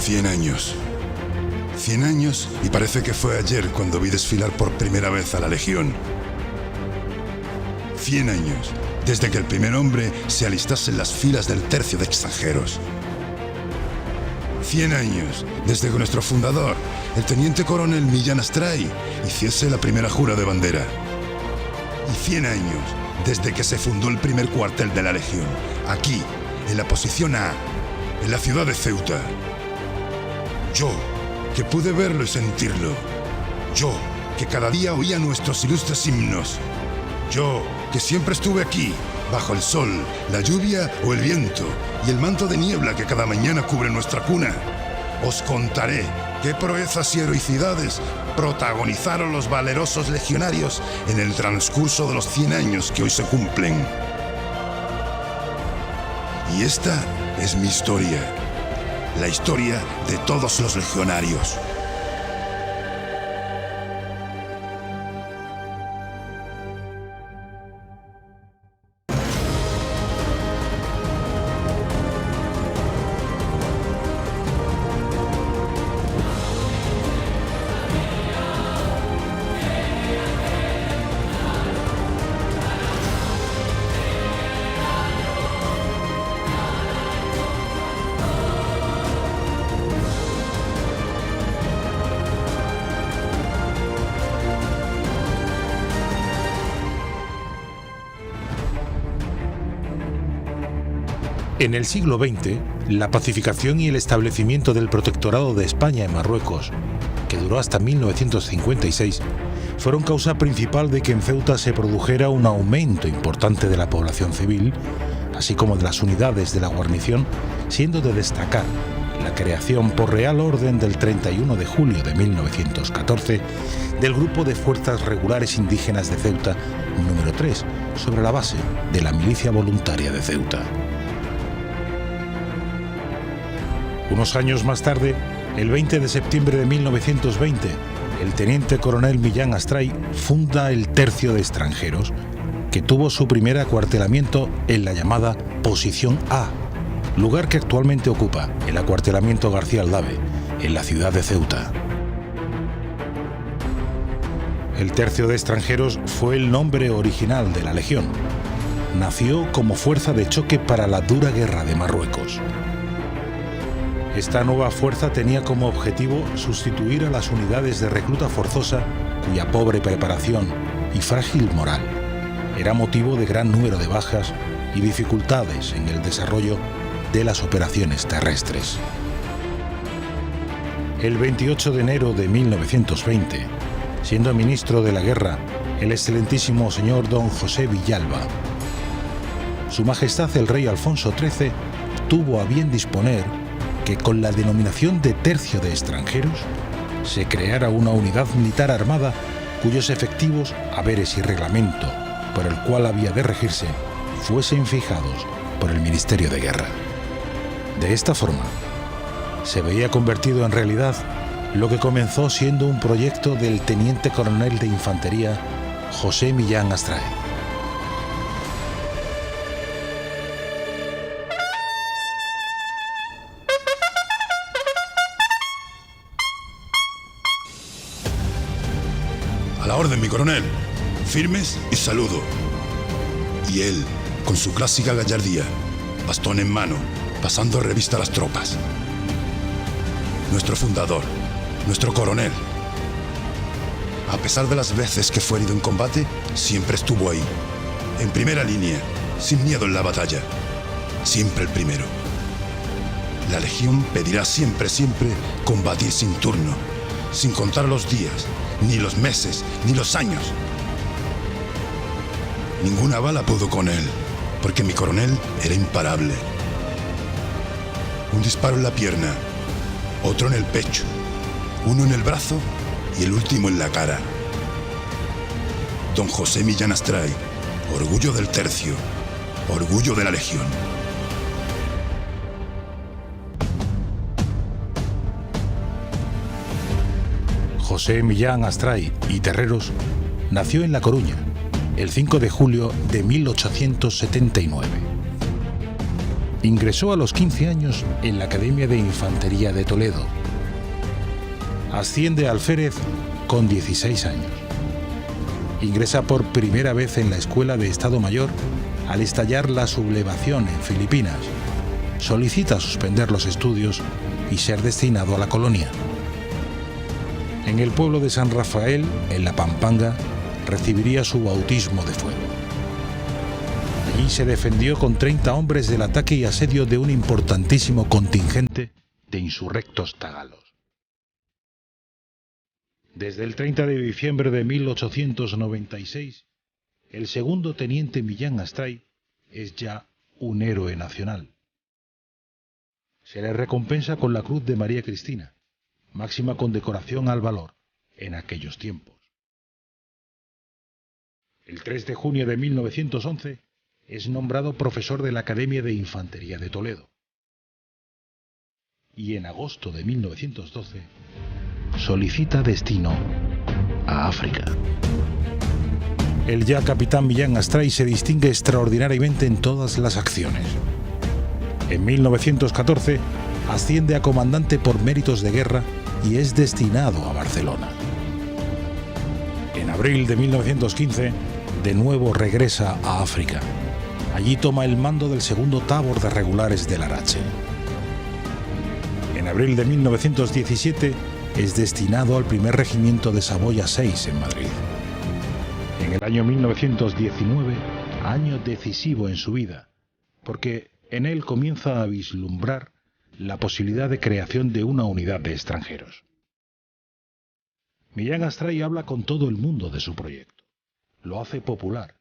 100 años. 100 años y parece que fue ayer cuando vi desfilar por primera vez a la Legión. 100 años desde que el primer hombre se alistase en las filas del tercio de extranjeros. 100 años desde que nuestro fundador, el teniente coronel Millán Astray, hiciese la primera jura de bandera. Y 100 años desde que se fundó el primer cuartel de la Legión, aquí, en la posición A, en la ciudad de Ceuta. Yo, que pude verlo y sentirlo. Yo, que cada día oía nuestros ilustres himnos. Yo, que siempre estuve aquí, bajo el sol, la lluvia o el viento y el manto de niebla que cada mañana cubre nuestra cuna. Os contaré qué proezas y heroicidades protagonizaron los valerosos legionarios en el transcurso de los 100 años que hoy se cumplen. Y esta es mi historia, la historia de todos los legionarios. En el siglo XX, la pacificación y el establecimiento del protectorado de España en Marruecos, que duró hasta 1956, fueron causa principal de que en Ceuta se produjera un aumento importante de la población civil, así como de las unidades de la guarnición, siendo de destacar la creación por Real Orden del 31 de julio de 1914 del Grupo de Fuerzas Regulares Indígenas de Ceuta número 3, sobre la base de la Milicia Voluntaria de Ceuta. Unos años más tarde, el 20 de septiembre de 1920, el teniente coronel Millán Astray funda el Tercio de Extranjeros, que tuvo su primer acuartelamiento en la llamada Posición A, lugar que actualmente ocupa el acuartelamiento García Aldave, en la ciudad de Ceuta. El Tercio de Extranjeros fue el nombre original de la Legión. Nació como fuerza de choque para la dura guerra de Marruecos. Esta nueva fuerza tenía como objetivo sustituir a las unidades de recluta forzosa cuya pobre preparación y frágil moral era motivo de gran número de bajas y dificultades en el desarrollo de las operaciones terrestres. El 28 de enero de 1920, siendo ministro de la guerra el excelentísimo señor don José Villalba, Su Majestad el Rey Alfonso XIII tuvo a bien disponer que con la denominación de Tercio de Extranjeros se creara una unidad militar armada cuyos efectivos, haberes y reglamento por el cual había de regirse fuesen fijados por el Ministerio de Guerra. De esta forma, se veía convertido en realidad lo que comenzó siendo un proyecto del teniente coronel de infantería José Millán Astray. A la orden, mi coronel. Firmes y saludo. Y él, con su clásica gallardía, bastón en mano, pasando revista a las tropas. Nuestro fundador, nuestro coronel. A pesar de las veces que fue herido en combate, siempre estuvo ahí, en primera línea, sin miedo en la batalla. Siempre el primero. La Legión pedirá siempre, siempre combatir sin turno, sin contar los días, ni los meses, ni los años. Ninguna bala pudo con él, porque mi coronel era imparable. Un disparo en la pierna, otro en el pecho, uno en el brazo y el último en la cara. Don José Millán Astray, orgullo del Tercio, orgullo de la Legión. José Millán Astray y Terreros nació en La Coruña el 5 de julio de 1879. Ingresó a los 15 años en la Academia de Infantería de Toledo. Asciende al alférez con 16 años. Ingresa por primera vez en la Escuela de Estado Mayor al estallar la sublevación en Filipinas. Solicita suspender los estudios y ser destinado a la colonia. En el pueblo de San Rafael, en la Pampanga, recibiría su bautismo de fuego. Allí se defendió con 30 hombres del ataque y asedio de un importantísimo contingente de insurrectos tagalos. Desde el 30 de diciembre de 1896, el segundo teniente Millán Astray es ya un héroe nacional. Se le recompensa con la Cruz de María Cristina, máxima condecoración al valor en aquellos tiempos. El 3 de junio de 1911 es nombrado profesor de la Academia de Infantería de Toledo. Y en agosto de 1912 solicita destino a África. El ya capitán Millán Astray se distingue extraordinariamente en todas las acciones. En 1914 asciende a comandante por méritos de guerra y es destinado a Barcelona. En abril de 1915, de nuevo regresa a África. Allí toma el mando del segundo tabor de regulares del Larache. En abril de 1917 es destinado al primer regimiento de Saboya 6 en Madrid. En el año 1919, año decisivo en su vida, porque en él comienza a vislumbrar la posibilidad de creación de una unidad de extranjeros. Millán Astray habla con todo el mundo de su proyecto, lo hace popular,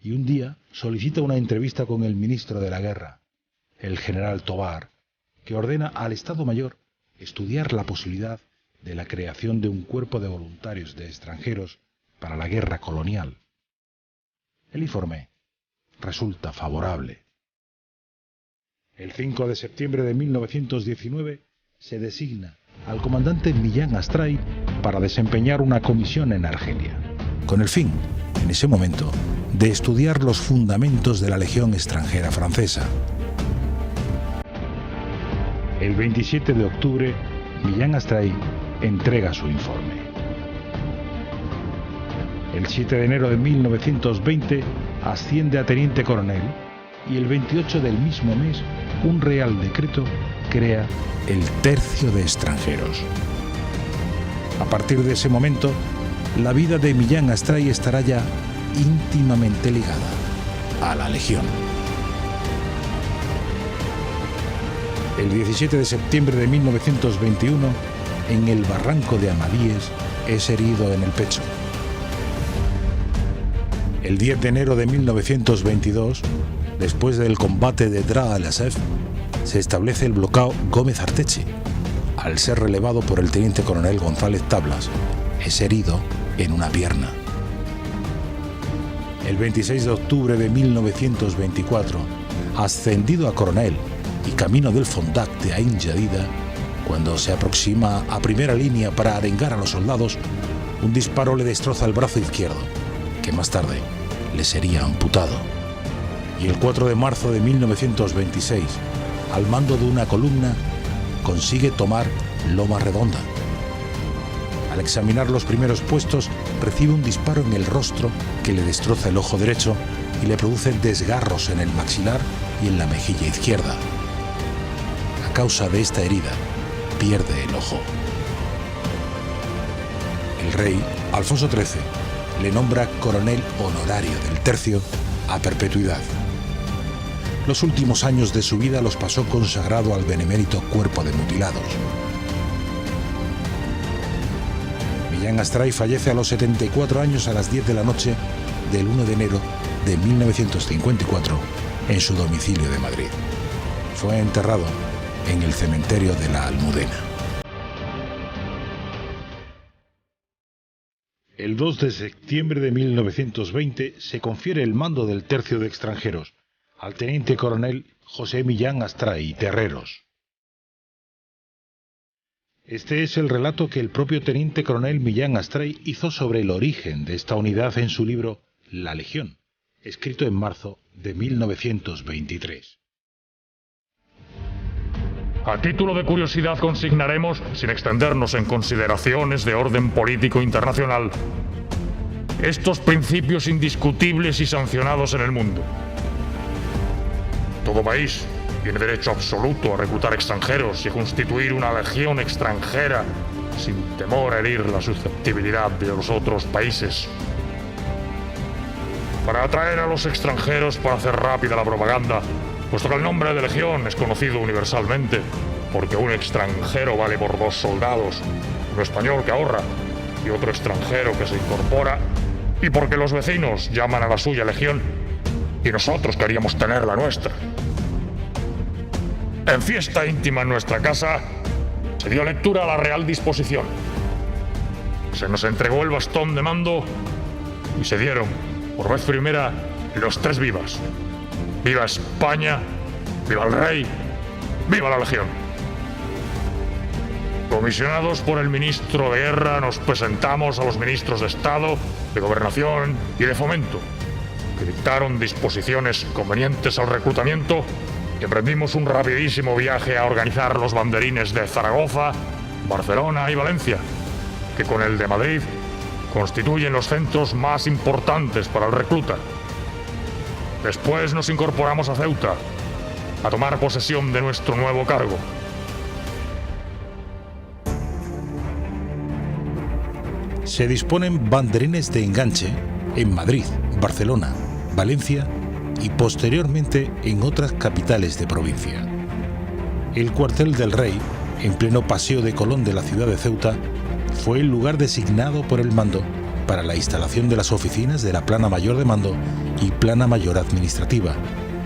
y un día solicita una entrevista con el ministro de la Guerra, el general Tobar, que ordena al Estado Mayor estudiar la posibilidad de la creación de un cuerpo de voluntarios de extranjeros para la guerra colonial. El informe resulta favorable. El 5 de septiembre de 1919 se designa al comandante Millán Astray para desempeñar una comisión en Argelia, con el fin, en ese momento, de estudiar los fundamentos de la Legión extranjera francesa. El 27 de octubre, Millán Astray entrega su informe. El 7 de enero de 1920 asciende a teniente coronel y el 28 del mismo mes un real decreto crea el Tercio de Extranjeros. A partir de ese momento, la vida de Millán Astray estará ya íntimamente ligada a la Legión. El 17 de septiembre de 1921, en el barranco de Amadíes, es herido en el pecho. El 10 de enero de 1922, después del combate de Dra al-Asef, se establece el bloqueo Gómez Arteche. Al ser relevado por el teniente coronel González Tablas, es herido en una pierna. El 26 de octubre de 1924, ascendido a coronel y camino del Fondac de Ain Jadida, cuando se aproxima a primera línea para arengar a los soldados, un disparo le destroza el brazo izquierdo, que más tarde le sería amputado. Y el 4 de marzo de 1926, al mando de una columna, consigue tomar Loma Redonda. Al examinar los primeros puestos, recibe un disparo en el rostro que le destroza el ojo derecho y le produce desgarros en el maxilar y en la mejilla izquierda. A causa de esta herida, pierde el ojo. El rey, Alfonso XIII, le nombra coronel honorario del Tercio a perpetuidad. Los últimos años de su vida los pasó consagrado al benemérito Cuerpo de Mutilados. Millán Astray fallece a los 74 años a las 10 de la noche del 1 de enero de 1954 en su domicilio de Madrid. Fue enterrado en el cementerio de la Almudena. El 2 de septiembre de 1920 se confiere el mando del Tercio de Extranjeros al teniente coronel José Millán Astray Terreros. Este es el relato que el propio teniente coronel Millán Astray hizo sobre el origen de esta unidad en su libro La Legión, escrito en marzo de 1923. A título de curiosidad consignaremos, sin extendernos en consideraciones de orden político internacional, estos principios indiscutibles y sancionados en el mundo. Todo país tiene derecho absoluto a reclutar extranjeros y a constituir una legión extranjera sin temor a herir la susceptibilidad de los otros países. Para atraer a los extranjeros para hacer rápida la propaganda, puesto que el nombre de legión es conocido universalmente, porque un extranjero vale por 2 soldados, uno español que ahorra y otro extranjero que se incorpora, y porque los vecinos llaman a la suya legión y nosotros queríamos tener la nuestra. En fiesta íntima en nuestra casa se dio lectura a la Real Disposición. Se nos entregó el bastón de mando y se dieron, por vez primera, los 3 vivas. ¡Viva España! ¡Viva el rey! ¡Viva la legión! Comisionados por el ministro de Guerra, nos presentamos a los ministros de Estado, de Gobernación y de Fomento, que dictaron disposiciones convenientes al reclutamiento, y emprendimos un rapidísimo viaje a organizar los banderines de Zaragoza, Barcelona y Valencia, que con el de Madrid constituyen los centros más importantes para el recluta. Después nos incorporamos a Ceuta, a tomar posesión de nuestro nuevo cargo. Se disponen banderines de enganche en Madrid, Barcelona, Valencia y posteriormente en otras capitales de provincia. El cuartel del Rey, en pleno Paseo de Colón de la ciudad de Ceuta, fue el lugar designado por el mando para la instalación de las oficinas de la Plana Mayor de Mando y Plana Mayor Administrativa,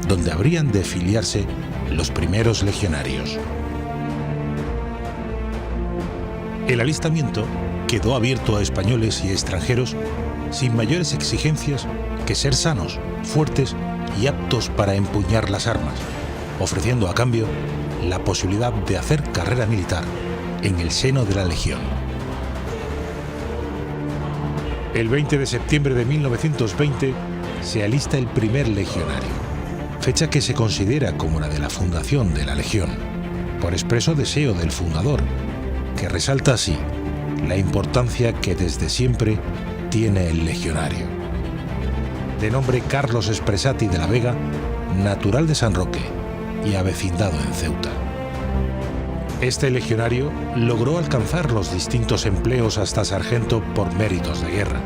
donde habrían de filiarse los primeros legionarios. El alistamiento quedó abierto a españoles y extranjeros sin mayores exigencias que ser sanos, fuertes y aptos para empuñar las armas, ofreciendo a cambio la posibilidad de hacer carrera militar en el seno de la Legión. El 20 de septiembre de 1920 se alista el primer legionario, fecha que se considera como la de la fundación de la Legión, por expreso deseo del fundador, que resalta así la importancia que desde siempre tiene el legionario. De nombre Carlos Espresati de la Vega, natural de San Roque y avecindado en Ceuta. Este legionario logró alcanzar los distintos empleos hasta sargento por méritos de guerra.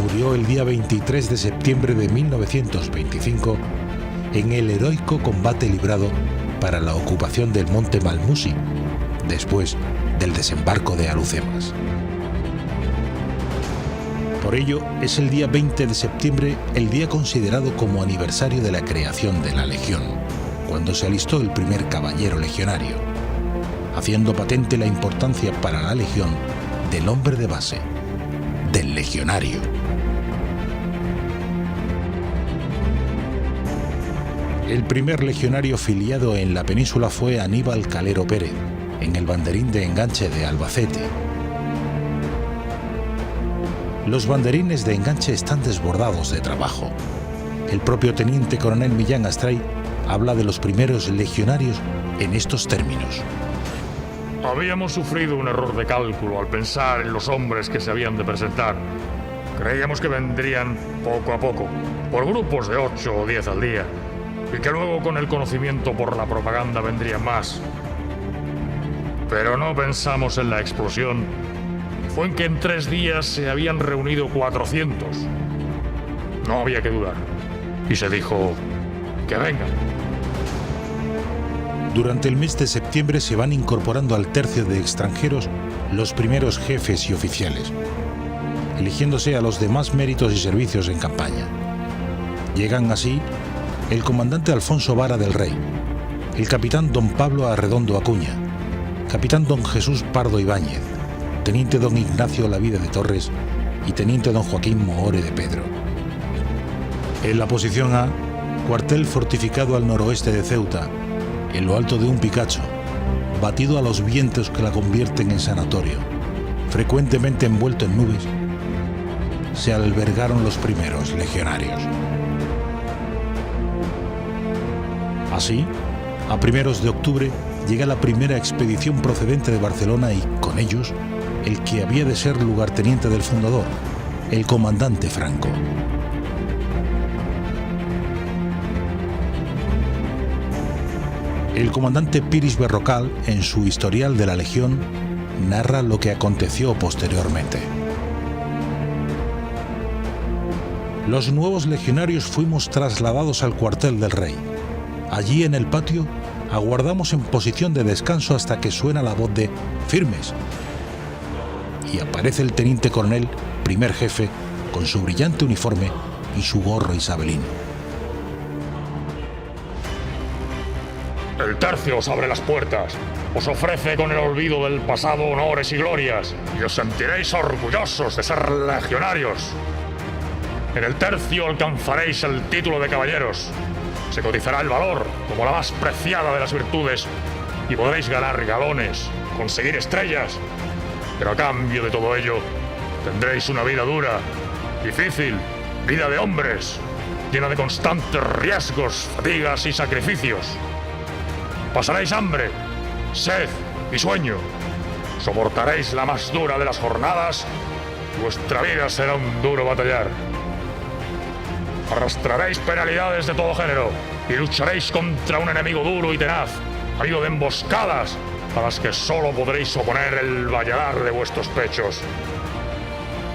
Murió el día 23 de septiembre de 1925 en el heroico combate librado para la ocupación del monte Malmusi, después del desembarco de Alhucemas. Por ello, es el día 20 de septiembre el día considerado como aniversario de la creación de la Legión, cuando se alistó el primer caballero legionario, haciendo patente la importancia para la Legión del hombre de base, del legionario. El primer legionario filiado en la península fue Aníbal Calero Pérez, en el banderín de enganche de Albacete. Los banderines de enganche están desbordados de trabajo. El propio teniente coronel Millán Astray habla de los primeros legionarios en estos términos. Habíamos sufrido un error de cálculo al pensar en los hombres que se habían de presentar. Creíamos que vendrían poco a poco, por grupos de 8 o 10 al día, y que luego con el conocimiento por la propaganda vendrían más. Pero no pensamos en la explosión. Fue en que en 3 días se habían reunido 400. No había que dudar. Y se dijo, que vengan. Durante el mes de septiembre se van incorporando al tercio de extranjeros los primeros jefes y oficiales, eligiéndose a los de más méritos y servicios en campaña. Llegan así el comandante Alfonso Vara del Rey, el capitán don Pablo Arredondo Acuña, capitán don Jesús Pardo Ibáñez, teniente don Ignacio Lavide de Torres y teniente don Joaquín Mohore de Pedro. En la posición A, cuartel fortificado al noroeste de Ceuta, en lo alto de un picacho, batido a los vientos que la convierten en sanatorio, frecuentemente envuelto en nubes, se albergaron los primeros legionarios. Así, a primeros de octubre llega la primera expedición procedente de Barcelona y, con ellos, el que había de ser lugarteniente del fundador, el comandante Franco. El comandante Piris Berrocal, en su Historial de la Legión, narra lo que aconteció posteriormente. Los nuevos legionarios fuimos trasladados al cuartel del rey. Allí en el patio aguardamos en posición de descanso hasta que suena la voz de «Firmes». Y aparece el teniente coronel, primer jefe, con su brillante uniforme y su gorro isabelino. El tercio os abre las puertas, os ofrece con el olvido del pasado honores y glorias, y os sentiréis orgullosos de ser legionarios. En el tercio alcanzaréis el título de caballeros, se cotizará el valor como la más preciada de las virtudes, y podréis ganar galones, conseguir estrellas, pero a cambio de todo ello, tendréis una vida dura, difícil, vida de hombres, llena de constantes riesgos, fatigas y sacrificios. Pasaréis hambre, sed y sueño. Soportaréis la más dura de las jornadas y vuestra vida será un duro batallar. Arrastraréis penalidades de todo género y lucharéis contra un enemigo duro y tenaz, amigo de emboscadas a las que solo podréis oponer el valladar de vuestros pechos.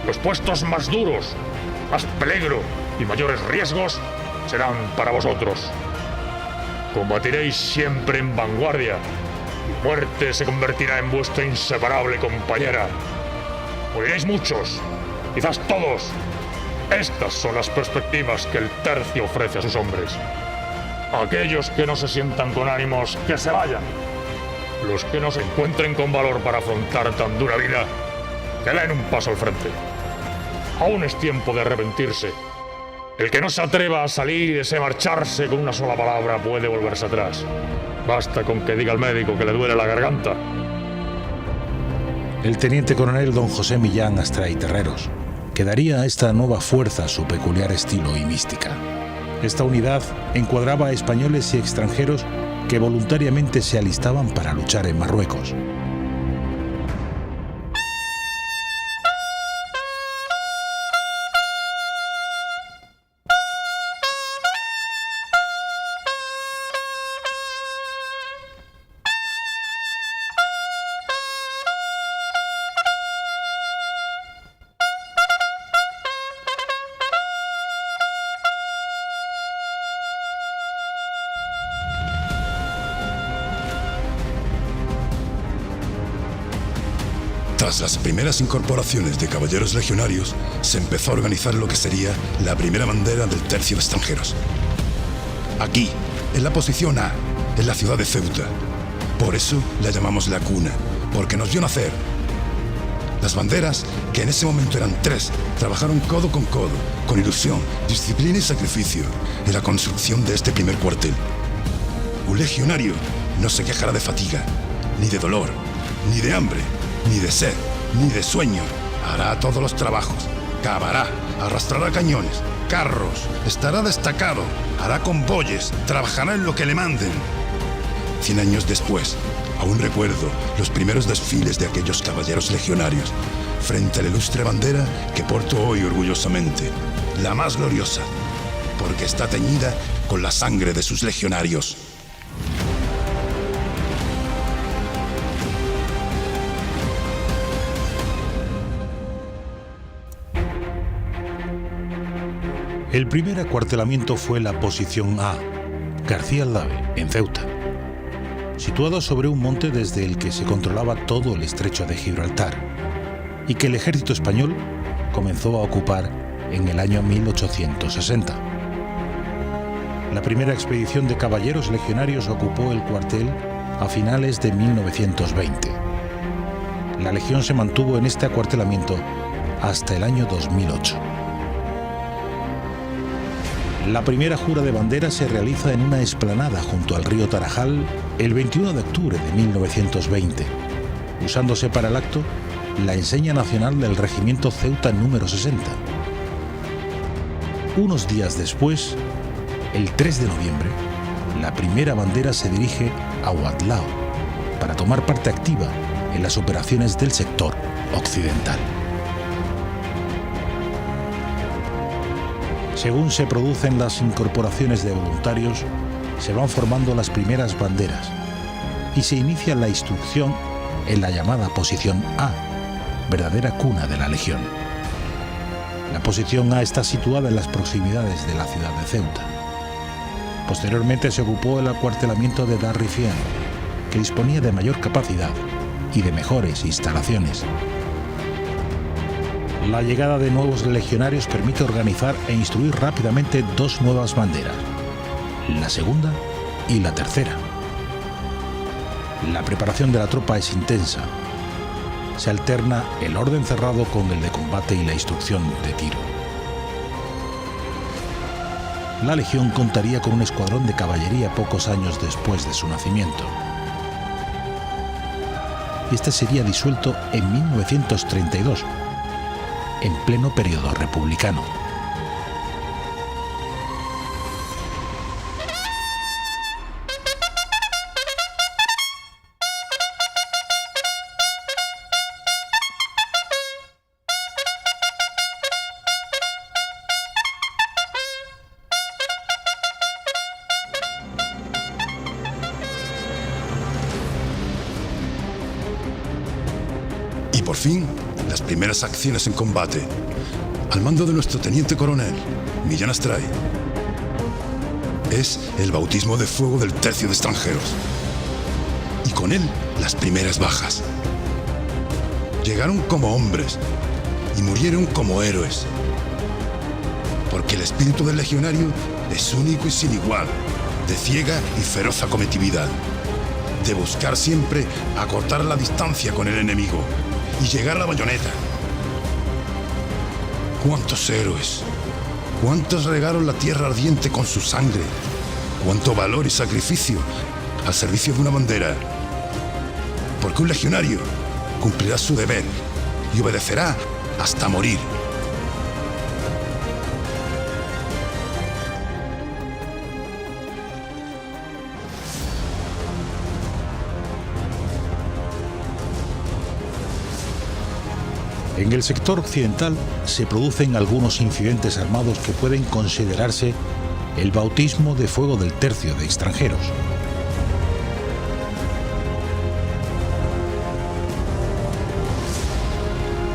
Los puestos más duros, más peligro y mayores riesgos serán para vosotros. Combatiréis siempre en vanguardia y muerte se convertirá en vuestra inseparable compañera. Moriréis muchos, quizás todos. Estas son las perspectivas que el tercio ofrece a sus hombres. Aquellos que no se sientan con ánimos, que se vayan. Los que no se encuentren con valor para afrontar tan dura vida, que den un paso al frente. Aún es tiempo de arrepentirse. El que no se atreva a salir y desee marcharse con una sola palabra puede volverse atrás. Basta con que diga al médico que le duele la garganta. El teniente coronel don José Millán Astray Terreros, que daría a esta nueva fuerza su peculiar estilo y mística. Esta unidad encuadraba a españoles y extranjeros que voluntariamente se alistaban para luchar en Marruecos. Tras las primeras incorporaciones de caballeros legionarios, se empezó a organizar lo que sería la primera bandera del tercio de extranjeros. Aquí, en la posición A, en la ciudad de Ceuta. Por eso la llamamos la cuna, porque nos vio nacer. Las banderas, que en ese momento eran 3, trabajaron codo, con ilusión, disciplina y sacrificio, en la construcción de este primer cuartel. Un legionario no se quejará de fatiga, ni de dolor, ni de hambre, ni de sed, ni de sueño. Hará todos los trabajos, cavará, arrastrará cañones, carros, estará destacado, hará convoyes, trabajará en lo que le manden. 100 años después, aún recuerdo los primeros desfiles de aquellos caballeros legionarios frente a la ilustre bandera que porto hoy orgullosamente, la más gloriosa, porque está teñida con la sangre de sus legionarios. El primer acuartelamiento fue la posición A, García Aldave, en Ceuta, situado sobre un monte desde el que se controlaba todo el estrecho de Gibraltar y que el ejército español comenzó a ocupar en el año 1860. La primera expedición de caballeros legionarios ocupó el cuartel a finales de 1920. La legión se mantuvo en este acuartelamiento hasta el año 2008. La primera jura de bandera se realiza en una explanada junto al río Tarajal el 21 de octubre de 1920, usándose para el acto la enseña nacional del Regimiento Ceuta número 60. Unos días después, el 3 de noviembre, la primera bandera se dirige a Huatlao, para tomar parte activa en las operaciones del sector occidental. Según se producen las incorporaciones de voluntarios, se van formando las primeras banderas y se inicia la instrucción en la llamada Posición A, verdadera cuna de la Legión. La Posición A está situada en las proximidades de la ciudad de Ceuta. Posteriormente se ocupó el acuartelamiento de Darrifian, que disponía de mayor capacidad y de mejores instalaciones. La llegada de nuevos legionarios permite organizar e instruir rápidamente dos nuevas banderas, la segunda y la tercera. La preparación de la tropa es intensa. Se alterna el orden cerrado con el de combate y la instrucción de tiro. La Legión contaría con un escuadrón de caballería pocos años después de su nacimiento. Este sería disuelto en 1932, en pleno periodo republicano. Y por fin, las primeras acciones en combate, al mando de nuestro teniente coronel, Millán Astray. Es el bautismo de fuego del tercio de extranjeros. Y con él, las primeras bajas. Llegaron como hombres y murieron como héroes. Porque el espíritu del legionario es único y sin igual, de ciega y feroz acometividad, de buscar siempre acortar la distancia con el enemigo y llegar a la bayoneta. ¡Cuántos héroes! ¡Cuántos regaron la tierra ardiente con su sangre! ¡Cuánto valor y sacrificio al servicio de una bandera! Porque un legionario cumplirá su deber y obedecerá hasta morir. En el sector occidental se producen algunos incidentes armados que pueden considerarse el bautismo de fuego del tercio de extranjeros.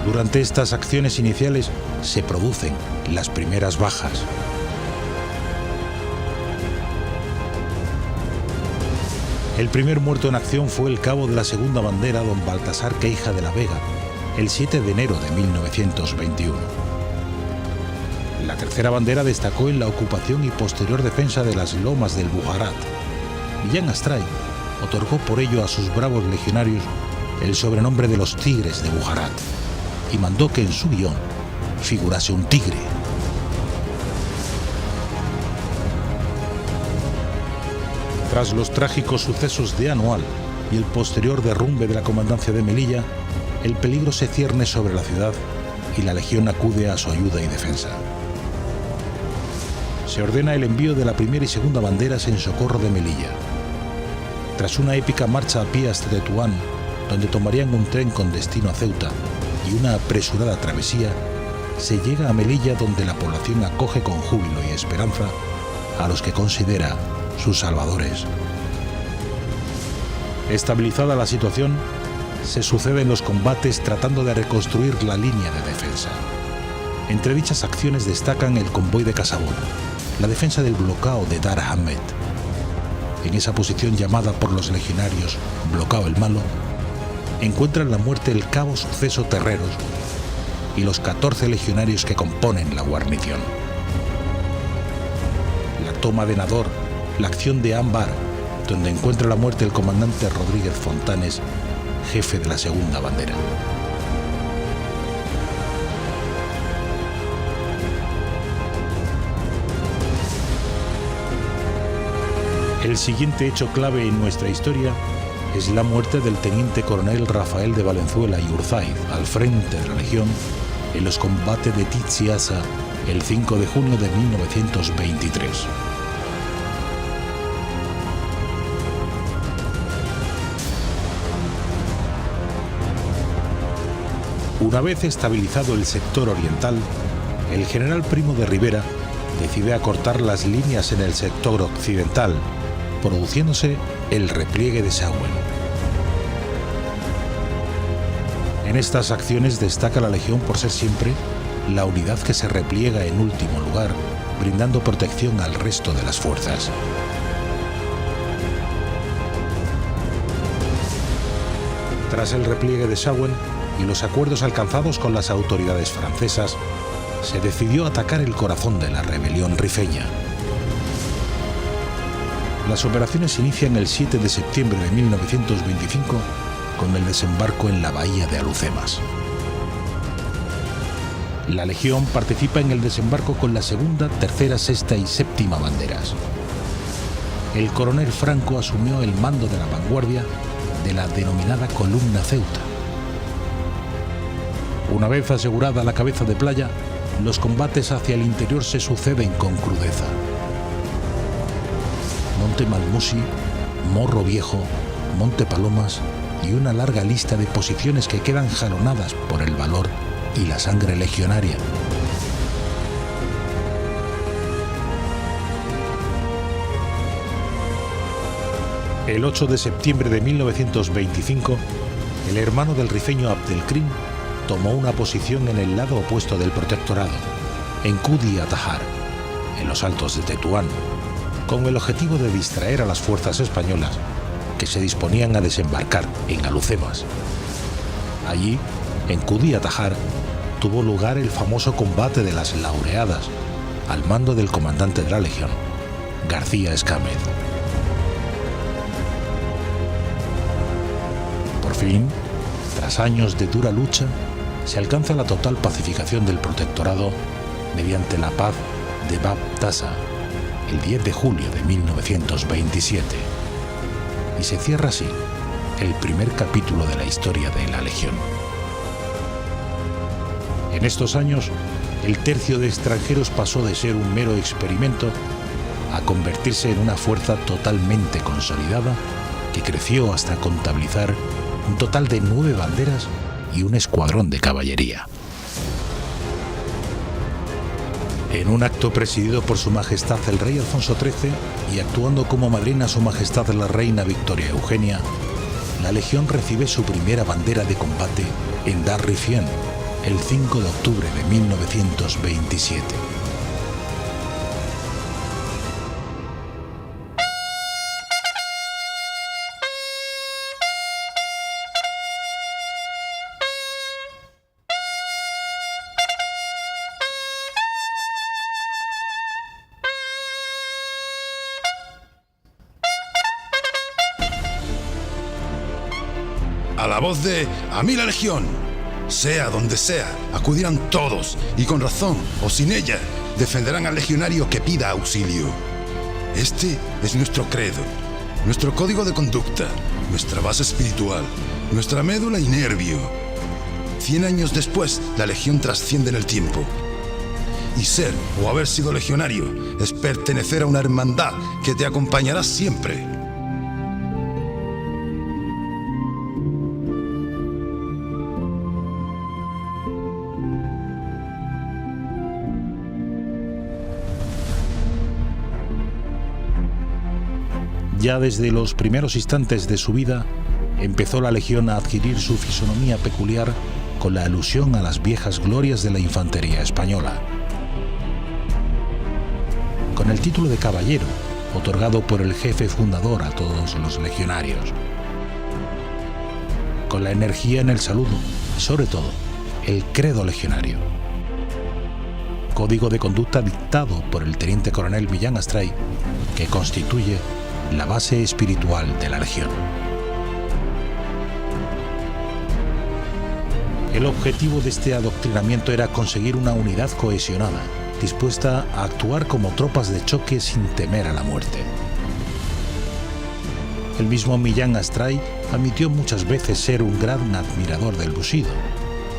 Durante estas acciones iniciales se producen las primeras bajas. El primer muerto en acción fue el cabo de la segunda bandera, don Baltasar Queija de la Vega, el 7 de enero de 1921. La tercera bandera destacó en la ocupación y posterior defensa de las lomas del Bujarat. Millán Astray otorgó por ello a sus bravos legionarios el sobrenombre de los Tigres de Bujarat y mandó que en su guión figurase un tigre. Tras los trágicos sucesos de Anual y el posterior derrumbe de la comandancia de Melilla, el peligro se cierne sobre la ciudad y la Legión acude a su ayuda y defensa. Se ordena el envío de la primera y segunda banderas en socorro de Melilla. Tras una épica marcha a pie hasta Tetuán, donde tomarían un tren con destino a Ceuta, y una apresurada travesía, se llega a Melilla, donde la población acoge con júbilo y esperanza a los que considera sus salvadores. Estabilizada la situación, se suceden los combates tratando de reconstruir la línea de defensa. Entre dichas acciones destacan el convoy de Casabona, la defensa del bloqueo de Dar Ahmed. En esa posición llamada por los legionarios Bloqueo el Malo, encuentran la muerte el cabo Suceso Terreros y los 14 legionarios que componen la guarnición. La toma de Nador, la acción de Ambar, donde encuentra la muerte el comandante Rodríguez Fontanes, jefe de la segunda bandera. El siguiente hecho clave en nuestra historia es la muerte del teniente coronel Rafael de Valenzuela y Urzaiz al frente de la Legión en los combates de Tiziasa el 5 de junio de 1923. Una vez estabilizado el sector oriental, el general Primo de Rivera decide acortar las líneas en el sector occidental, produciéndose el repliegue de Sauguen. En estas acciones destaca la Legión por ser siempre la unidad que se repliega en último lugar, brindando protección al resto de las fuerzas. Tras el repliegue de Sauguen y los acuerdos alcanzados con las autoridades francesas, se decidió atacar el corazón de la rebelión rifeña. Las operaciones inician el 7 de septiembre de 1925 con el desembarco en la bahía de Alhucemas. La Legión participa en el desembarco con la segunda, tercera, sexta y séptima banderas. El coronel Franco asumió el mando de la vanguardia de la denominada Columna Ceuta. Una vez asegurada la cabeza de playa, los combates hacia el interior se suceden con crudeza. Monte Malmusi, Morro Viejo, Monte Palomas y una larga lista de posiciones que quedan jalonadas por el valor y la sangre legionaria. El 8 de septiembre de 1925, el hermano del rifeño Abdelkrim tomó una posición en el lado opuesto del protectorado, en Kudi Atahar, en los altos de Tetuán, con el objetivo de distraer a las fuerzas españolas que se disponían a desembarcar en Alhucemas. Allí, en Kudi Atahar, tuvo lugar el famoso combate de las Laureadas, al mando del comandante de la Legión, García Escámez. Por fin, tras años de dura lucha, se alcanza la total pacificación del protectorado mediante la paz de Bab Tasa, el 10 de julio de 1927. Y se cierra así el primer capítulo de la historia de la Legión. En estos años, el tercio de extranjeros pasó de ser un mero experimento a convertirse en una fuerza totalmente consolidada que creció hasta contabilizar un total de 9 banderas y un escuadrón de caballería. En un acto presidido por Su Majestad el Rey Alfonso XIII y actuando como madrina Su Majestad la Reina Victoria Eugenia, la Legión recibe su primera bandera de combate en Dar Rifien, el 5 de octubre de 1927. A la voz de "A mí la Legión", sea donde sea, acudirán todos, y con razón o sin ella, defenderán al legionario que pida auxilio. Este es nuestro credo, nuestro código de conducta, nuestra base espiritual, nuestra médula y nervio. 100 años después, la Legión trasciende en el tiempo. Y ser o haber sido legionario es pertenecer a una hermandad que te acompañará siempre. Ya desde los primeros instantes de su vida, empezó la Legión a adquirir su fisonomía peculiar con la alusión a las viejas glorias de la infantería española. Con el título de caballero, otorgado por el jefe fundador a todos los legionarios. Con la energía en el saludo y, sobre todo, el credo legionario. Código de conducta dictado por el teniente coronel Millán Astray, que constituye la base espiritual de la Legión. El objetivo de este adoctrinamiento era conseguir una unidad cohesionada, dispuesta a actuar como tropas de choque sin temer a la muerte. El mismo Millán Astray admitió muchas veces ser un gran admirador del Bushido,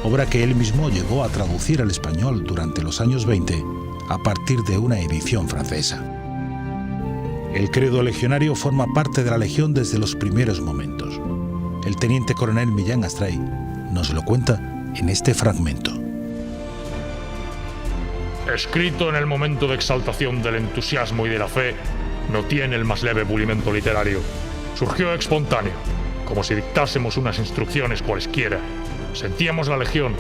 obra que él mismo llegó a traducir al español durante los años 20 a partir de una edición francesa. El credo legionario forma parte de la Legión desde los primeros momentos. El teniente coronel Millán Astray nos lo cuenta en este fragmento. Escrito en el momento de exaltación del entusiasmo y de la fe, no tiene el más leve pulimento literario. Surgió espontáneo, como si dictásemos unas instrucciones cualesquiera. Sentíamos la legión,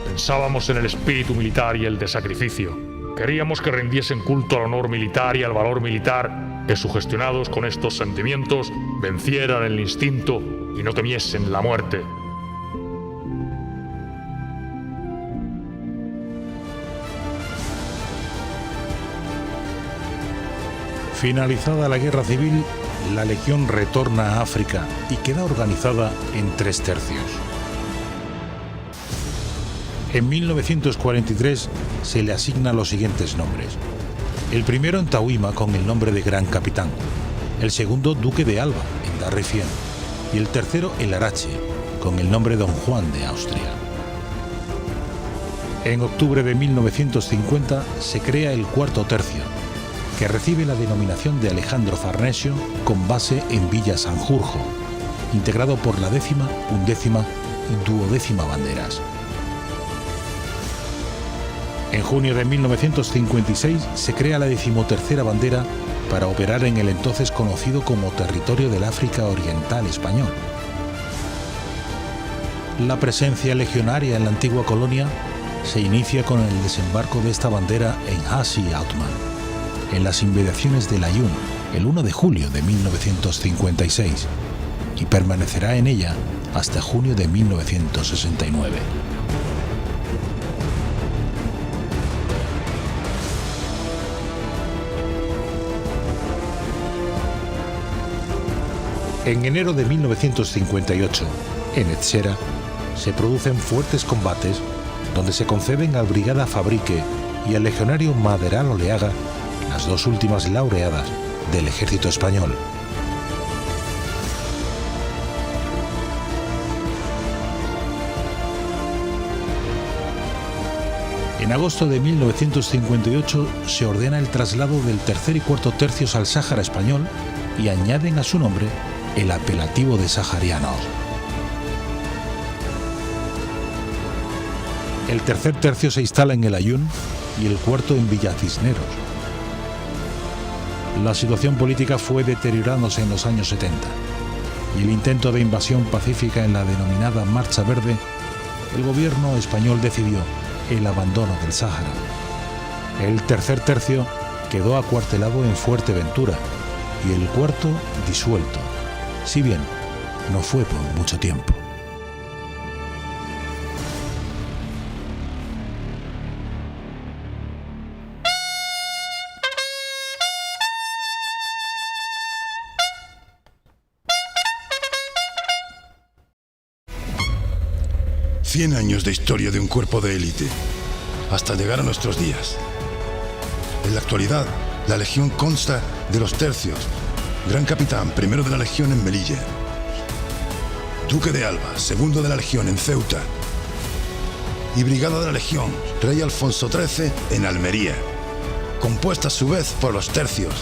pensábamos en el espíritu militar y el de sacrificio. Queríamos que rindiesen culto al honor militar y al valor militar, que sugestionados con estos sentimientos, vencieran el instinto y no temiesen la muerte. Finalizada la guerra civil, la Legión retorna a África y queda organizada en 3 tercios. En 1943 se le asignan los siguientes nombres. El primero en Tauima con el nombre de Gran Capitán, el segundo Duque de Alba en Darrefién y el tercero el Arache con el nombre Don Juan de Austria. En octubre de 1950 se crea el 4º tercio, que recibe la denominación de Alejandro Farnesio con base en Villa Sanjurjo, integrado por la 10ª, 11ª y 12ª banderas. En junio de 1956 se crea la 13ª bandera para operar en el entonces conocido como territorio del África Oriental Español. La presencia legionaria en la antigua colonia se inicia con el desembarco de esta bandera en Hassi Outman, en las inmediaciones de Layún, el 1 de julio de 1956, y permanecerá en ella hasta junio de 1969. En enero de 1958, en Etxera, se producen fuertes combates donde se conceden al Brigada Fabrique y al legionario Maderal Oleaga las 2 últimas laureadas del ejército español. En agosto de 1958 se ordena el traslado del 3er y 4º tercios al Sáhara español y añaden a su nombre el apelativo de saharianos. El 3er tercio se instala en el Ayun y el 4º en Villa Cisneros. La situación política fue deteriorándose en los años 70 y el intento de invasión pacífica en la denominada Marcha Verde, el gobierno español decidió el abandono del Sáhara. El 3er tercio quedó acuartelado en Fuerteventura y el 4º disuelto, si bien no fue por mucho tiempo. Cien años de historia de un cuerpo de élite, hasta llegar a nuestros días. En la actualidad, la Legión consta de los tercios: Gran Capitán, primero de la Legión en Melilla; Duque de Alba, segundo de la Legión en Ceuta; y Brigada de la Legión Rey Alfonso XIII en Almería, compuesta a su vez por los tercios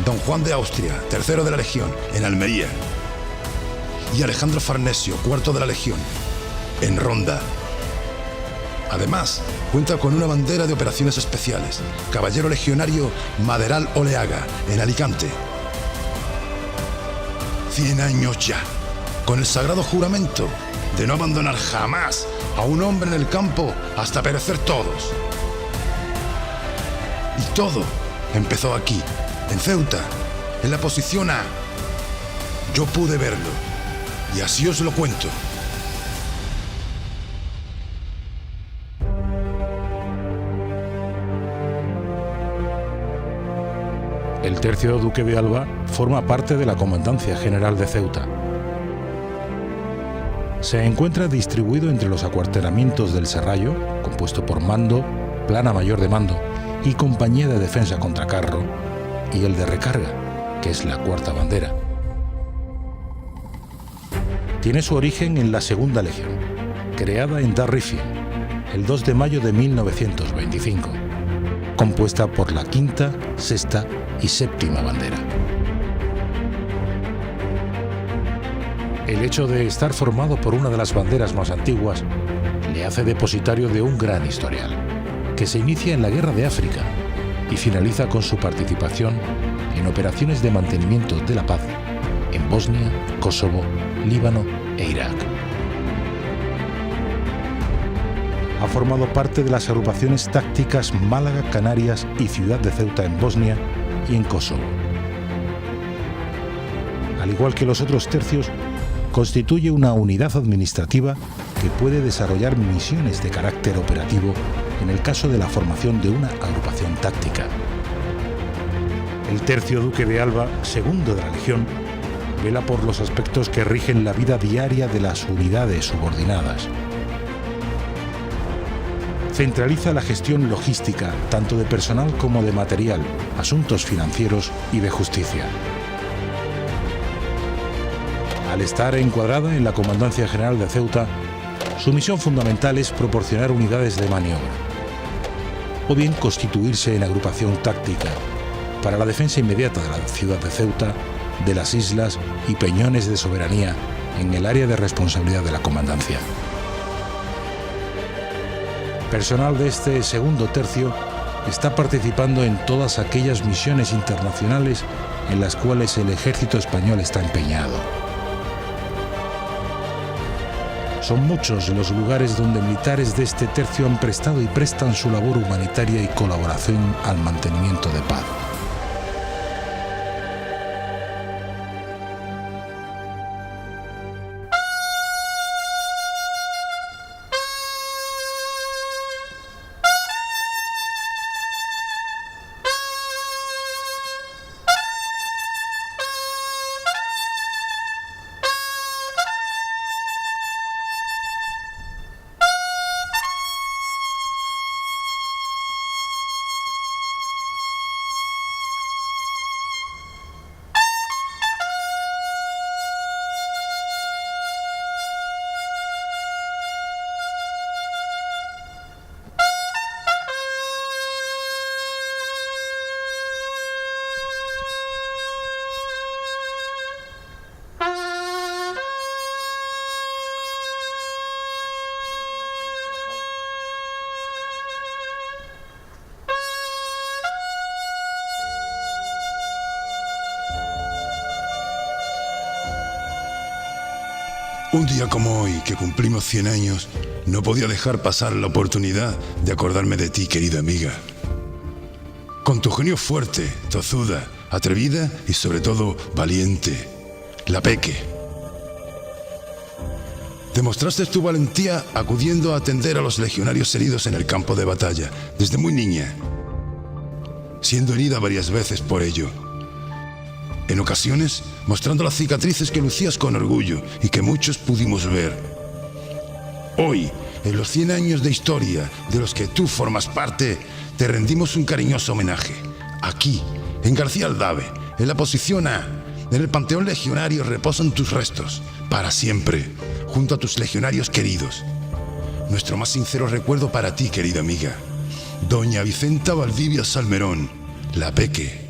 Don Juan de Austria, tercero de la Legión en Almería, y Alejandro Farnesio, cuarto de la Legión en Ronda. Además, cuenta con una bandera de operaciones especiales, Caballero Legionario Maderal Oleaga, en Alicante. 100 años ya, con el sagrado juramento de no abandonar jamás a un hombre en el campo hasta perecer todos. Y todo empezó aquí, en Ceuta, en la posición A. Yo pude verlo, y así os lo cuento. El tercio Duque de Alba forma parte de la Comandancia General de Ceuta. Se encuentra distribuido entre los acuartelamientos del Serrallo, compuesto por Mando, Plana Mayor de Mando y Compañía de Defensa contra Carro, y el de Recarga, que es la 4ª bandera. Tiene su origen en la 2ª Legión, creada en Darrefién el 2 de mayo de 1925, compuesta por la 5ª, 6ª y 7ª bandera. El hecho de estar formado por una de las banderas más antiguas le hace depositario de un gran historial, que se inicia en la Guerra de África y finaliza con su participación en operaciones de mantenimiento de la paz en Bosnia, Kosovo, Líbano e Irak. Ha formado parte de las agrupaciones tácticas Málaga, Canarias y Ciudad de Ceuta en Bosnia y en Kosovo. Al igual que los otros tercios, constituye una unidad administrativa que puede desarrollar misiones de carácter operativo en el caso de la formación de una agrupación táctica. El tercio Duque de Alba, segundo de la Legión, vela por los aspectos que rigen la vida diaria de las unidades subordinadas. Centraliza la gestión logística, tanto de personal como de material, asuntos financieros y de justicia. Al estar encuadrada en la Comandancia General de Ceuta, su misión fundamental es proporcionar unidades de maniobra, o bien constituirse en agrupación táctica para la defensa inmediata de la ciudad de Ceuta, de las islas y peñones de soberanía en el área de responsabilidad de la Comandancia. Personal de este segundo tercio está participando en todas aquellas misiones internacionales en las cuales el ejército español está empeñado. Son muchos los lugares donde militares de este tercio han prestado y prestan su labor humanitaria y colaboración al mantenimiento de paz. Un día como hoy, que cumplimos 100 años, no podía dejar pasar la oportunidad de acordarme de ti, querida amiga. Con tu genio fuerte, tozuda, atrevida y sobre todo valiente, la Peque. Demostraste tu valentía acudiendo a atender a los legionarios heridos en el campo de batalla, desde muy niña, siendo herida varias veces por ello. En ocasiones, mostrando las cicatrices que lucías con orgullo y que muchos pudimos ver. Hoy, en los 100 años de historia de los que tú formas parte, te rendimos un cariñoso homenaje. Aquí, en García Aldave, en la posición A, en el Panteón Legionario reposan tus restos, para siempre, junto a tus legionarios queridos. Nuestro más sincero recuerdo para ti, querida amiga. Doña Vicenta Valdivia Salmerón, la Peque.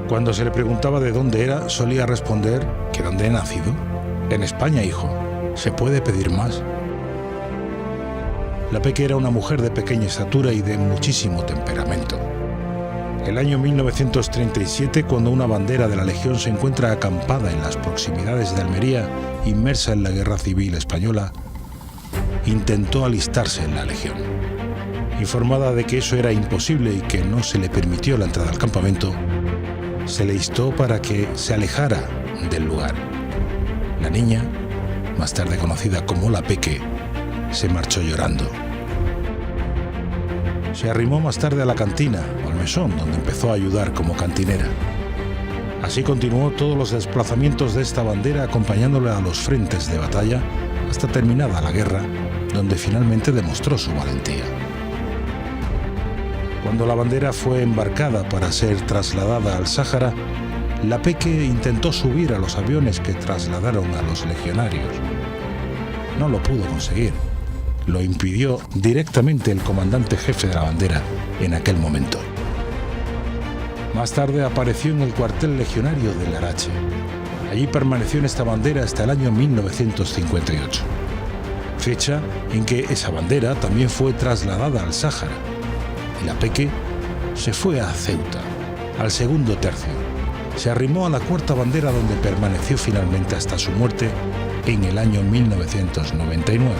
Cuando se le preguntaba de dónde era, solía responder que dónde he nacido. En España, hijo. ¿Se puede pedir más? La Peque era una mujer de pequeña estatura y de muchísimo temperamento. El año 1937, cuando una bandera de la Legión se encuentra acampada en las proximidades de Almería, inmersa en la Guerra Civil Española, intentó alistarse en la Legión. Informada de que eso era imposible y que no se le permitió la entrada al campamento, se le instó para que se alejara del lugar. La niña, más tarde conocida como la Peque, se marchó llorando. Se arrimó más tarde a la cantina o al mesón, donde empezó a ayudar como cantinera. Así continuó todos los desplazamientos de esta bandera, acompañándola a los frentes de batalla hasta terminada la guerra, donde finalmente demostró su valentía. Cuando la bandera fue embarcada para ser trasladada al Sáhara, la Peque intentó subir a los aviones que trasladaron a los legionarios. No lo pudo conseguir. Lo impidió directamente el comandante jefe de la bandera en aquel momento. Más tarde apareció en el cuartel legionario de Larache. Allí permaneció en esta bandera hasta el año 1958, fecha en que esa bandera también fue trasladada al Sáhara, y la Peque se fue a Ceuta, al segundo tercio. Se arrimó a la cuarta bandera, donde permaneció finalmente hasta su muerte en el año 1999.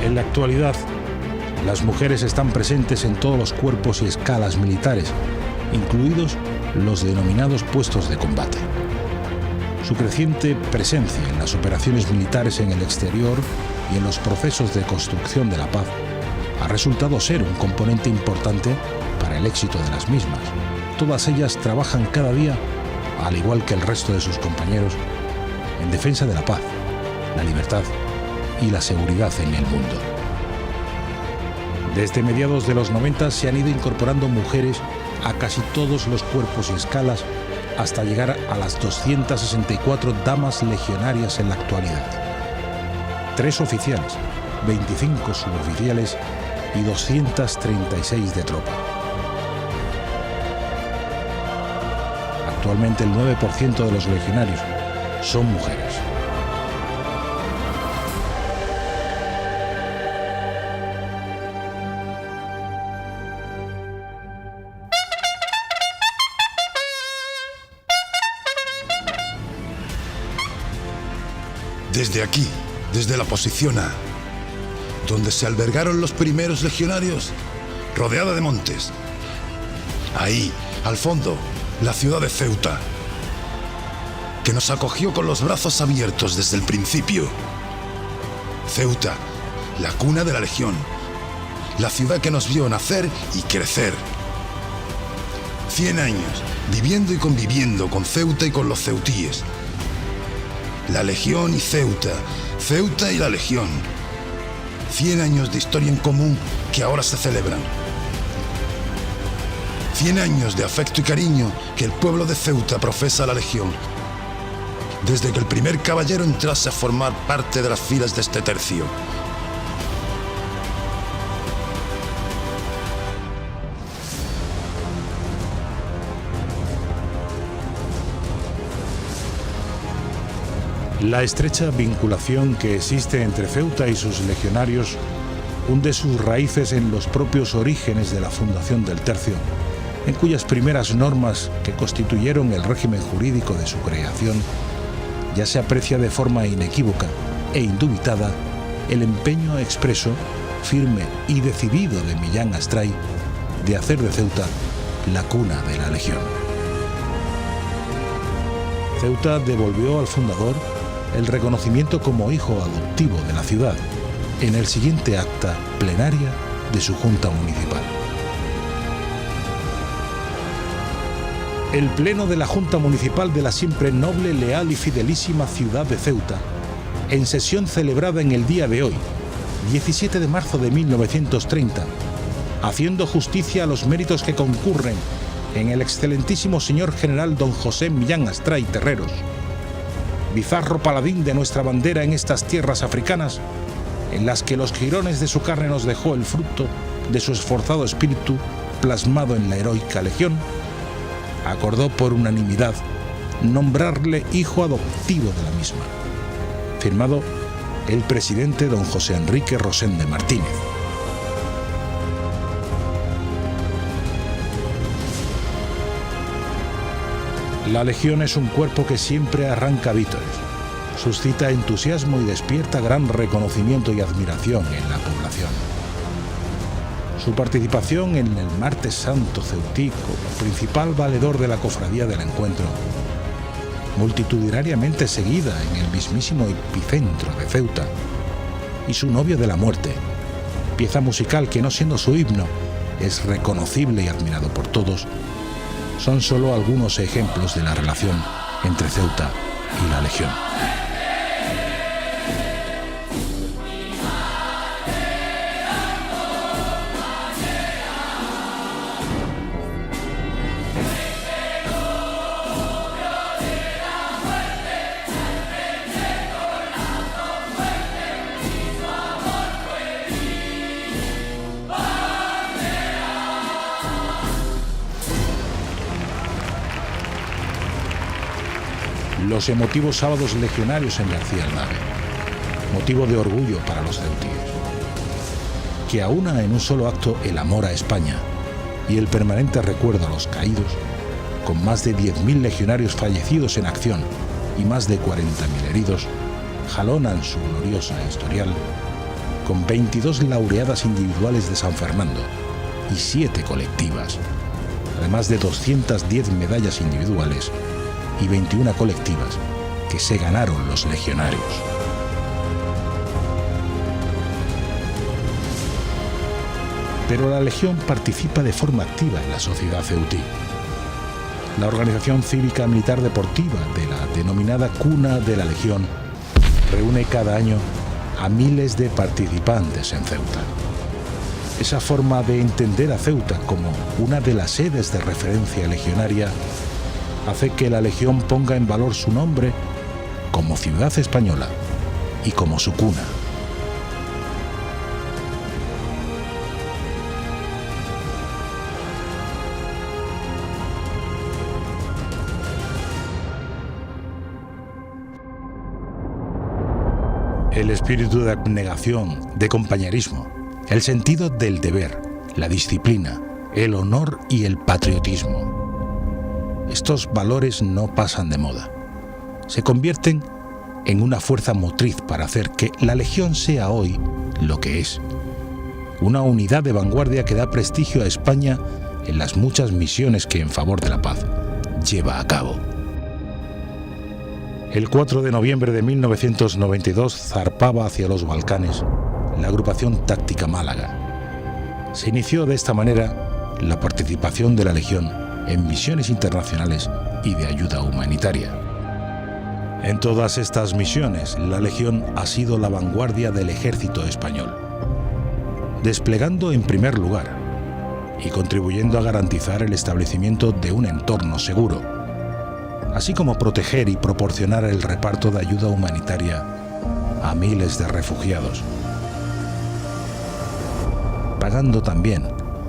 En la actualidad, las mujeres están presentes en todos los cuerpos y escalas militares, incluidos los denominados puestos de combate. Su creciente presencia en las operaciones militares en el exterior y en los procesos de construcción de la paz ha resultado ser un componente importante para el éxito de las mismas. Todas ellas trabajan cada día, al igual que el resto de sus compañeros, en defensa de la paz, la libertad y la seguridad en el mundo. Desde mediados de los 90 se han ido incorporando mujeres a casi todos los cuerpos y escalas, hasta llegar a las 264 damas legionarias en la actualidad. 3 oficiales, 25 suboficiales y 236 de tropa. Actualmente el 9% de los legionarios son mujeres. Desde aquí, desde la posición A, donde se albergaron los primeros legionarios, rodeada de montes. Ahí, al fondo, la ciudad de Ceuta, que nos acogió con los brazos abiertos desde el principio. Ceuta, la cuna de la Legión, la ciudad que nos vio nacer y crecer. 100 años viviendo y conviviendo con Ceuta y con los ceutíes. La Legión y Ceuta, Ceuta y la Legión. 100 años de historia en común que ahora se celebran. 100 años de afecto y cariño que el pueblo de Ceuta profesa a la Legión, desde que el primer caballero entrase a formar parte de las filas de este tercio. La estrecha vinculación que existe entre Ceuta y sus legionarios hunde sus raíces en los propios orígenes de la fundación del tercio, en cuyas primeras normas, que constituyeron el régimen jurídico de su creación, ya se aprecia de forma inequívoca e indubitada el empeño expreso, firme y decidido de Millán Astray de hacer de Ceuta la cuna de la Legión. Ceuta devolvió al fundador el reconocimiento como hijo adoptivo de la ciudad en el siguiente acta plenaria de su Junta Municipal. El Pleno de la Junta Municipal de la siempre noble, leal y fidelísima ciudad de Ceuta, en sesión celebrada en el día de hoy, 17 de marzo de 1930, haciendo justicia a los méritos que concurren en el excelentísimo señor general don José Millán Astray Terreros, bizarro paladín de nuestra bandera en estas tierras africanas, en las que los jirones de su carne nos dejó el fruto de su esforzado espíritu plasmado en la heroica Legión, acordó por unanimidad nombrarle hijo adoptivo de la misma. Firmado el presidente don José Enrique Rosende Martínez. La Legión es un cuerpo que siempre arranca vítores, suscita entusiasmo y despierta gran reconocimiento y admiración en la población. Su participación en el Martes Santo Ceutí como principal valedor de la Cofradía del Encuentro, multitudinariamente seguida en el mismísimo epicentro de Ceuta, y su Novio de la Muerte, pieza musical que, no siendo su himno, es reconocible y admirado por todos, son solo algunos ejemplos de la relación entre Ceuta y la Legión. los emotivos sábados legionarios en García el Nave, motivo de orgullo para los ceutíes, que aúna en un solo acto el amor a España y el permanente recuerdo a los caídos, con más de 10.000 legionarios fallecidos en acción y más de 40.000 heridos, jalonan su gloriosa historial con 22 laureadas individuales de San Fernando y 7 colectivas, además de 210 medallas individuales y 21 colectivas que se ganaron los legionarios. Pero la Legión participa de forma activa en la sociedad ceutí. La organización cívica militar deportiva de la denominada Cuna de la Legión reúne cada año a miles de participantes en Ceuta. Esa forma de entender a Ceuta como una de las sedes de referencia legionaria hace que la Legión ponga en valor su nombre como ciudad española y como su cuna. El espíritu de abnegación, de compañerismo, el sentido del deber, la disciplina, el honor y el patriotismo. Estos valores no pasan de moda. Se convierten en una fuerza motriz para hacer que la Legión sea hoy lo que es. Una unidad de vanguardia que da prestigio a España en las muchas misiones que en favor de la paz lleva a cabo. El 4 de noviembre de 1992 zarpaba hacia los Balcanes la agrupación táctica Málaga. Se inició de esta manera la participación de la Legión en misiones internacionales y de ayuda humanitaria. En todas estas misiones, la Legión ha sido la vanguardia del ejército español, desplegando en primer lugar y contribuyendo a garantizar el establecimiento de un entorno seguro, así como proteger y proporcionar el reparto de ayuda humanitaria a miles de refugiados, pagando también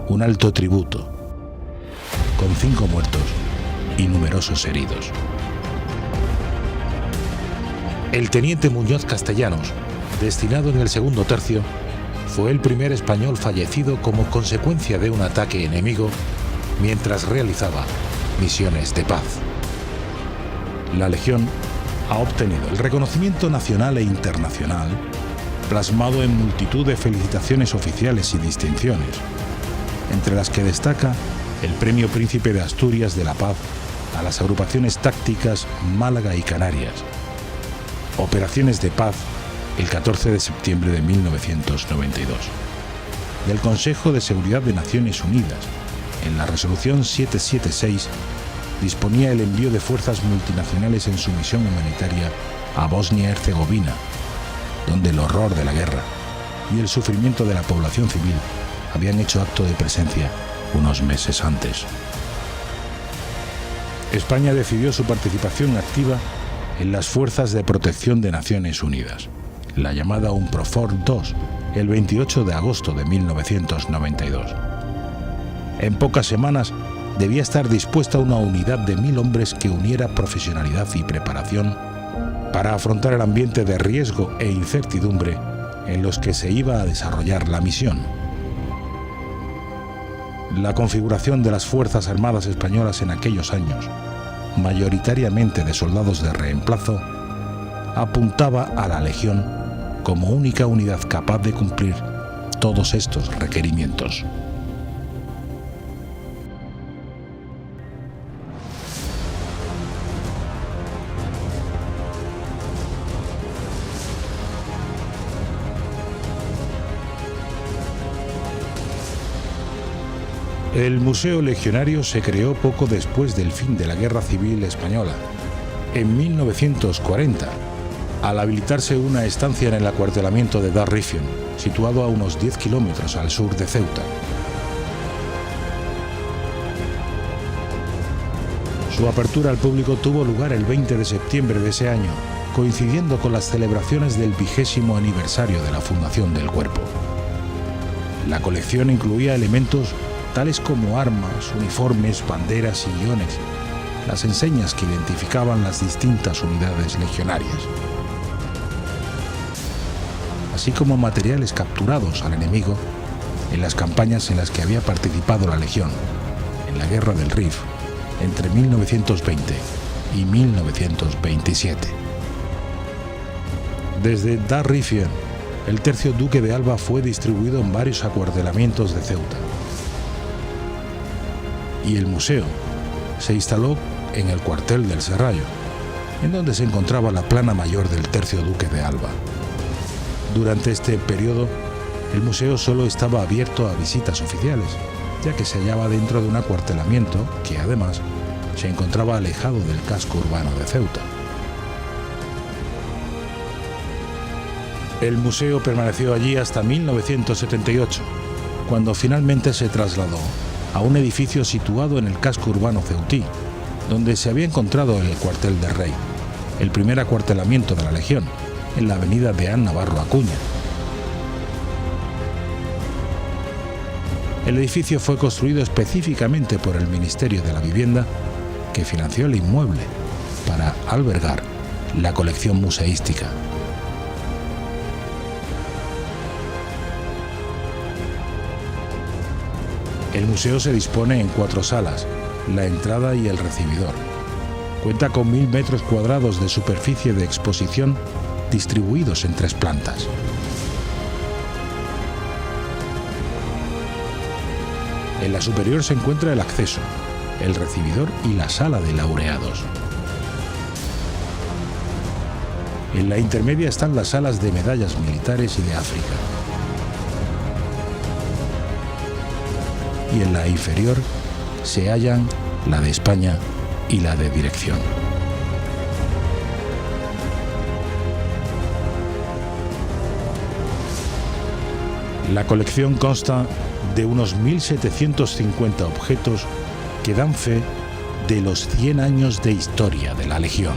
un alto tributo, con 5 muertos y numerosos heridos. El teniente Muñoz Castellanos, destinado en el segundo tercio, fue el primer español fallecido como consecuencia de un ataque enemigo mientras realizaba misiones de paz. La Legión ha obtenido el reconocimiento nacional e internacional, plasmado en multitud de felicitaciones oficiales y distinciones, entre las que destaca el Premio Príncipe de Asturias de la Paz a las agrupaciones tácticas Málaga y Canarias, Operaciones de Paz el 14 de septiembre de 1992, del Consejo de Seguridad de Naciones Unidas, en la Resolución 776, disponía el envío de fuerzas multinacionales en su misión humanitaria a Bosnia-Herzegovina, donde el horror de la guerra y el sufrimiento de la población civil habían hecho acto de presencia unos meses antes. España decidió su participación activa en las Fuerzas de Protección de Naciones Unidas, la llamada UNPROFOR II, el 28 de agosto de 1992. En pocas semanas debía estar dispuesta una unidad de 1.000 hombres que uniera profesionalidad y preparación para afrontar el ambiente de riesgo e incertidumbre en los que se iba a desarrollar la misión. La configuración de las Fuerzas Armadas Españolas en aquellos años, mayoritariamente de soldados de reemplazo, apuntaba a la Legión como única unidad capaz de cumplir todos estos requerimientos. El Museo Legionario se creó poco después del fin de la Guerra Civil Española, en 1940, al habilitarse una estancia en el acuartelamiento de Darrifion, situado a unos 10 kilómetros al sur de Ceuta. Su apertura al público tuvo lugar el 20 de septiembre de ese año, coincidiendo con las celebraciones del 20º aniversario de la fundación del cuerpo. La colección incluía elementos tales como armas, uniformes, banderas y guiones, las enseñas que identificaban las distintas unidades legionarias, así como materiales capturados al enemigo en las campañas en las que había participado la Legión en la Guerra del Rif entre 1920 y 1927. Desde Dar Rifien, el tercio Duque de Alba fue distribuido en varios acuartelamientos de Ceuta, y el museo se instaló en el cuartel del Serrallo, en donde se encontraba la plana mayor del tercio Duque de Alba. Durante este periodo, el museo solo estaba abierto a visitas oficiales, ya que se hallaba dentro de un acuartelamiento que, además, se encontraba alejado del casco urbano de Ceuta. El museo permaneció allí hasta 1978, cuando finalmente se trasladó a un edificio situado en el casco urbano ceutí, donde se había encontrado el cuartel del rey, el primer acuartelamiento de la Legión, en la avenida Deán Navarro Acuña. El edificio fue construido específicamente por el Ministerio de la Vivienda, que financió el inmueble para albergar la colección museística. El museo se dispone en 4 salas, la entrada y el recibidor. Cuenta con 1000 metros cuadrados de superficie de exposición distribuidos en 3 plantas. En la superior se encuentra el acceso, el recibidor y la sala de laureados. En la intermedia están las salas de medallas militares y de África. Y en la inferior se hallan la de España y la de dirección. La colección consta de unos 1750 objetos que dan fe de los 100 años de historia de la Legión.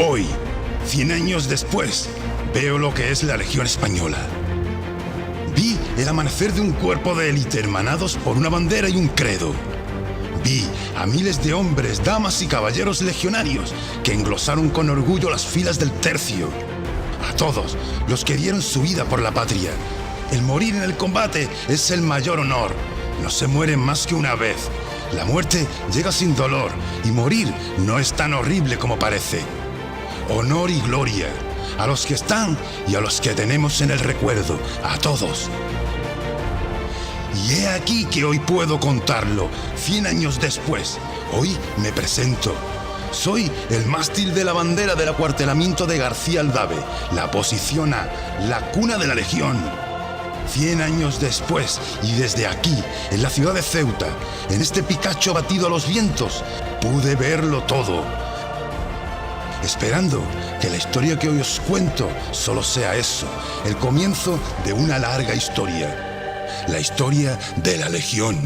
Hoy, 100 años después, veo lo que es la Legión Española. Vi el amanecer de un cuerpo de élite hermanados por una bandera y un credo. Vi a miles de hombres, damas y caballeros legionarios que englosaron con orgullo las filas del tercio. A todos los que dieron su vida por la patria. El morir en el combate es el mayor honor. No se muere más que una vez. La muerte llega sin dolor y morir no es tan horrible como parece. Honor y gloria a los que están y a los que tenemos en el recuerdo, a todos. Y he aquí que hoy puedo contarlo, 100 años después. Hoy me presento. Soy el mástil de la bandera del acuartelamiento de García Aldave, la posición A, la cuna de la Legión. 100 años después, y desde aquí, en la ciudad de Ceuta, en este Picacho batido a los vientos, pude verlo todo. Esperando que la historia que hoy os cuento solo sea eso, el comienzo de una larga historia. La historia de la Legión.